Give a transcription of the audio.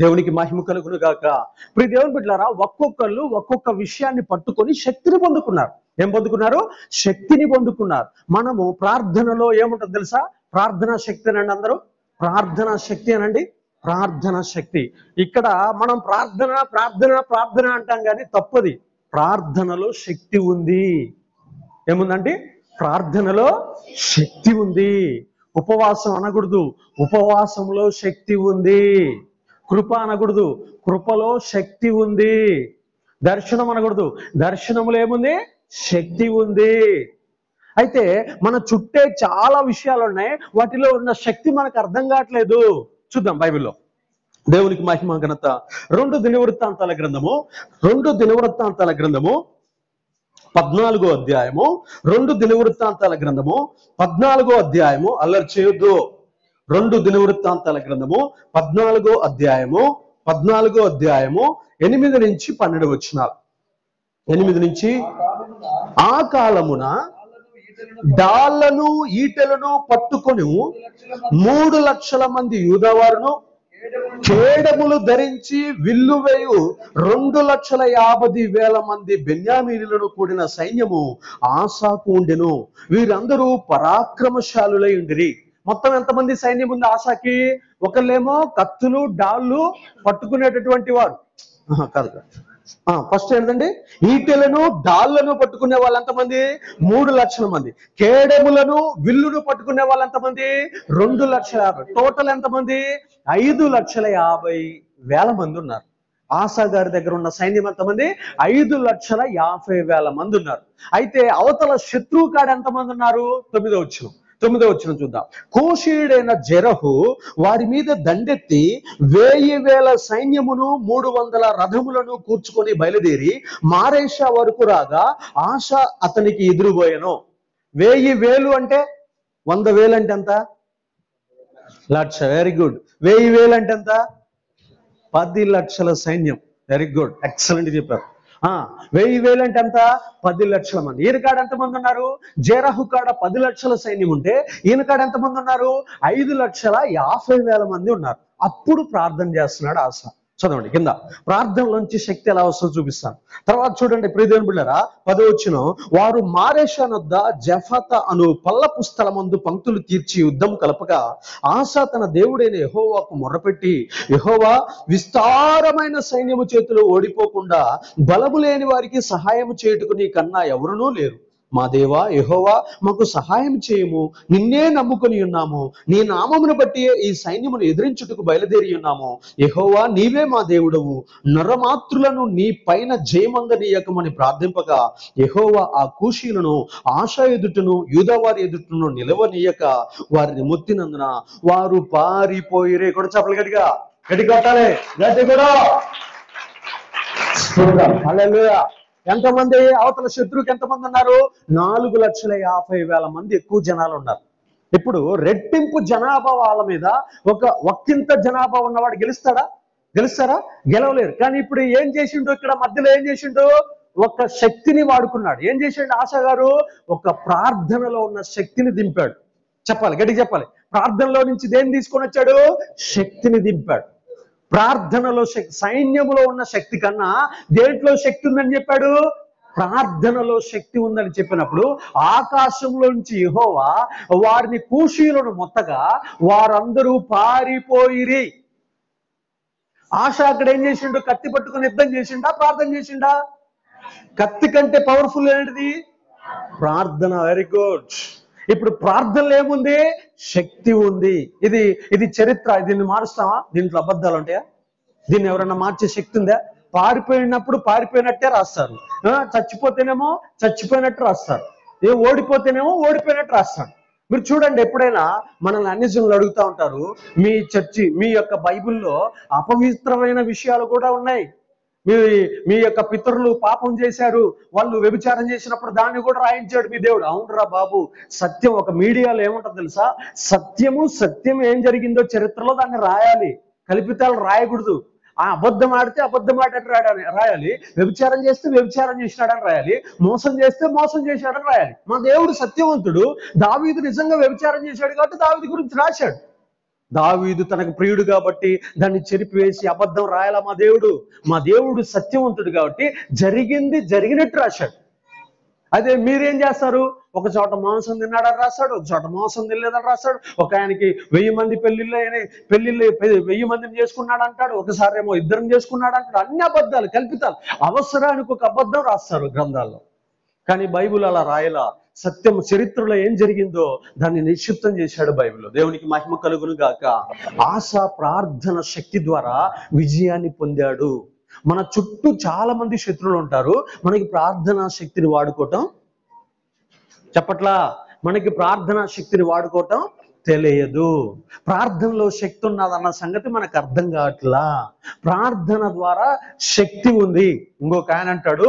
దేవునికి మహిమ కలుగును గాక. ప్రియ దేవుని బిడ్డలారా, ఒక్కొక్కళ్ళు ఒక్కొక్క విషయాన్ని పట్టుకొని శక్తిని పొందుకున్నారు. ఏం పొందుకున్నారు? శక్తిని పొందుకున్నారు. మనము ప్రార్థనలో ఏముంటుంది తెలుసా? ప్రార్థనా శక్తి అనండి అందరూ. ప్రార్థనా శక్తి అనండి. ప్రార్థనా శక్తి. ఇక్కడ మనం ప్రార్థన ప్రార్థన ప్రార్థన అంటాం కానీ తప్పది. ప్రార్థనలో శక్తి ఉంది. ఏముందండి? ప్రార్థనలో శక్తి ఉంది. ఉపవాసం అనకూడదు, ఉపవాసంలో శక్తి ఉంది. కృప అనకూడదు, కృపలో శక్తి ఉంది. దర్శనం అనకూడదు, దర్శనంలో ఏముంది? శక్తి ఉంది. అయితే మన చుట్టే చాలా విషయాలు ఉన్నాయి, వాటిలో ఉన్న శక్తి మనకు అర్థం కావట్లేదు. చూద్దాం బైబిల్లో. దేవునికి మహిమ ఘనత. 2 దినవృత్తాంతాల గ్రంథము 14వ అధ్యాయము 2 దినవృత్తాంతాల గ్రంథము 14వ అధ్యాయము. అల్లరి చేయొద్దు. 2 దినవృత్తాంతాల గ్రంథము 14వ అధ్యాయము 8 నుంచి 12 వచనాలు. 8 నుంచి, ఆ కాలమున డాళ్లను ఈటెలను పట్టుకొని 3 లక్షల మంది యూదావారును, కేడములు ధరించి విల్లు వేయు 2,50,000 మంది బెన్యామీనులను కూడిన సైన్యము ఆసాకు ఉండెను. వీరందరూ పరాక్రమశాలులై ఉండిరి. మొత్తం ఎంతమంది సైన్యం ఉంది ఆసాకి? ఒకళ్ళేమో కత్తులు డాళ్ళు పట్టుకునేటటువంటి వారు కాదు. ఫస్ట్ ఏంటండి? ఈటెలను డాళ్లను పట్టుకునే వాళ్ళు ఎంతమంది? 3 లక్షల మంది. కేడములను విల్లును పట్టుకునే వాళ్ళు ఎంతమంది? 2,50,000. టోటల్ ఎంతమంది? 5,50,000 మంది ఉన్నారు. ఆసా గారి దగ్గర ఉన్న సైన్యం ఎంతమంది? 5,50,000 మంది ఉన్నారు. అయితే అవతల శత్రువు కాడ ఎంతమంది ఉన్నారు? 9వ వచనం చూద్దాం. కూషీయుడైన జెరహు వారి మీద దండెత్తి 1,000 సైన్యమును 300 రథములను కూర్చుకొని బయలుదేరి మారేషా వరకు రాగా ఆశా అతనికి ఎదురుపోయాను. 1,000 అంటే 100,000 అంటే ఎంత? లక్ష. Very good. 1,000 అంటే ఎంత? 10 లక్షల సైన్యం. వెరీ గుడ్, ఎక్సలెంట్ చెప్పారు. 1,000 అంటే ఎంత? 10 లక్షల మంది. ఈయన కాడ ఎంతమంది ఉన్నారు? జెరహు కాడ 10 లక్షల సైన్యం ఉంటే ఈయన కాడ ఎంతమంది ఉన్నారు? 5,50,000 మంది ఉన్నారు. అప్పుడు ప్రార్థన చేస్తున్నాడు ఆస. చదవండి కింద. ప్రార్థనలోంచి శక్తి ఎలా వస్తుందో చూపిస్తాను. తర్వాత చూడండి ప్రియ దేవుని బిడ్డలారా, 10వ వచనం. వారు మారేషా నొద్ద జఫత అను పల్లపు స్థలమందు పంక్తులు తీర్చి యుద్ధం కలపగా ఆసా తన దేవుడైన యెహోవాకు మొర్రపెట్టి, యెహోవా, విస్తారమైన సైన్యము చేతులు ఓడిపోకుండా బలము లేని వారికి సహాయం చేయుటకు నీ కన్నా ఎవరునూ లేరు. మా దేవా యెహోవా, మాకు సహాయం చేయము. నిన్నే నమ్ముకొని ఉన్నాము. నీ నామమును బట్టి ఈ సైన్యమును ఎదిరించుటకు బయలుదేరి ఉన్నాము. యెహోవా, నీవే మా దేవుడవు. నరమాత్రులను నీ పైన జయమందనీయకమని ప్రార్థింపగా యెహోవా ఆ కూషీలను ఆశా ఎదుటను యూదావారి ఎదుటను నిలవనీయక వారిని ముత్తినందున వారు పారిపోయిరే. కూడా చెప్పలు గట్టిగా గట్టి కొట్టాలి. గట్టి కూడా. హల్లెలూయా. ఎంతమంది? అవతల శత్రువుకి ఎంతమంది ఉన్నారు? 4,50,000 మంది ఎక్కువ జనాలు ఉన్నారు. ఇప్పుడు రెట్టింపు జనాభా వాళ్ళ మీద ఒక్కింత జనాభా ఉన్నవాడు గెలుస్తారా? గెలవలేరు. కానీ ఇప్పుడు ఏం చేసిండు? ఇక్కడ మధ్యలో ఏం చేసిండు? ఒక శక్తిని వాడుకున్నాడు. ఏం చేసిండు ఆశా గారు? ఒక ప్రార్థనలో ఉన్న శక్తిని దింపాడు. చెప్పాలి, గట్టిగా చెప్పాలి. ప్రార్థనలో నుంచి దేన్ని తీసుకొని వచ్చాడు? శక్తిని దింపాడు. ప్రార్థనలో సైన్యములో ఉన్న శక్తి కన్నా దేంట్లో శక్తి ఉందని చెప్పాడు? ప్రార్థనలో శక్తి ఉందని చెప్పినప్పుడు ఆకాశంలోంచి యెహోవా వారిని కూషీయులను మొత్తగా వారందరూ పారిపోయిరి. ఆశ అక్కడ ఏం చేసిండు? కత్తి పట్టుకుని యుద్ధం చేసిండా? ప్రార్థన చేసిండా? కత్తి కంటే పవర్ఫుల్ ఏంటిది? ప్రార్థన. Very good. ఇప్పుడు ప్రార్థనలో ఏముంది? శక్తి ఉంది. ఇది చరిత్ర. దీన్ని మారుస్తావా? దీంట్లో అబద్ధాలు ఉంటాయా? దీన్ని ఎవరన్నా మార్చే శక్తి ఉందా? పారిపోయినప్పుడు పారిపోయినట్టే రాస్తారు, చచ్చిపోతేనేమో చచ్చిపోయినట్టు రాస్తారు, ఓడిపోతేనేమో ఓడిపోయినట్టు రాస్తారు. మీరు చూడండి, ఎప్పుడైనా మనల్ని అన్యజనులు అడుగుతూ ఉంటారు, మీ చర్చి, మీ యొక్క బైబిల్లో అపవిత్రమైన విషయాలు కూడా ఉన్నాయి. మీ యొక్క పితరులు పాపం చేశారు, వాళ్ళు వ్యభిచారం చేసినప్పుడు దాన్ని కూడా రాయించాడు మీ దేవుడు. అవునరా బాబు, సత్యం ఒక మీడియాలో ఏముంటుంది తెలుసా? సత్యం ఏం జరిగిందో చరిత్రలో దాన్ని రాయాలి, కల్పితాలు రాయకూడదు. ఆ అబద్ధం ఆడితే అబద్ధం ఆడటం రాయాలి, వ్యభిచారం చేస్తే వ్యభిచారం చేసినాడని రాయాలి, మోసం చేస్తే మోసం చేశాడని రాయాలి. మా దేవుడు సత్యవంతుడు. దావీదు నిజంగా వ్యభిచారం చేశాడు కాబట్టి దావీదు గురించి రాశాడు. దావీదు తనకు ప్రియుడు కాబట్టి దాన్ని చెరిపివేసి అబద్ధం రాయాల మా దేవుడు సత్యవంతుడు కాబట్టి జరిగింది జరిగినట్టు రాశాడు. అదే మీరేం చేస్తారు, ఒక చోట మాంసం తిన్నాడని రాస్తాడు, ఒక చోట మాంసం తినలేదని రాస్తాడు. ఒక ఆయనకి 1000 మంది పెళ్లిళ్ళు 1000 మందిని చేసుకున్నాడు అంటాడు, ఒకసారి ఏమో 2 చేసుకున్నాడు అంటాడు. అన్ని అబద్ధాలు, కల్పితాలు. అవసరానికి ఒక అబద్ధం రాస్తారు గ్రంథాల్లో. కానీ బైబిల్ అలా రాయలా. సత్యం, చరిత్రలో ఏం జరిగిందో దాన్ని నిక్షిప్తం చేశాడు బైబిల్. దేవునికి మహిమ కలుగును గాక. ఆశ ప్రార్థన శక్తి ద్వారా విజయాన్ని పొందాడు. మన చుట్టూ చాలా మంది శత్రువులు ఉంటారు. మనకి ప్రార్థనా శక్తిని వాడుకోవటం చెప్పట్లా, మనకి ప్రార్థనా శక్తిని వాడుకోవటం తెలియదు. ప్రార్థనలో శక్తి ఉన్నదన్న సంగతి మనకు అర్థం కావట్లా. ప్రార్థన ద్వారా శక్తి ఉంది. ఇంకొక ఆయన అంటాడు,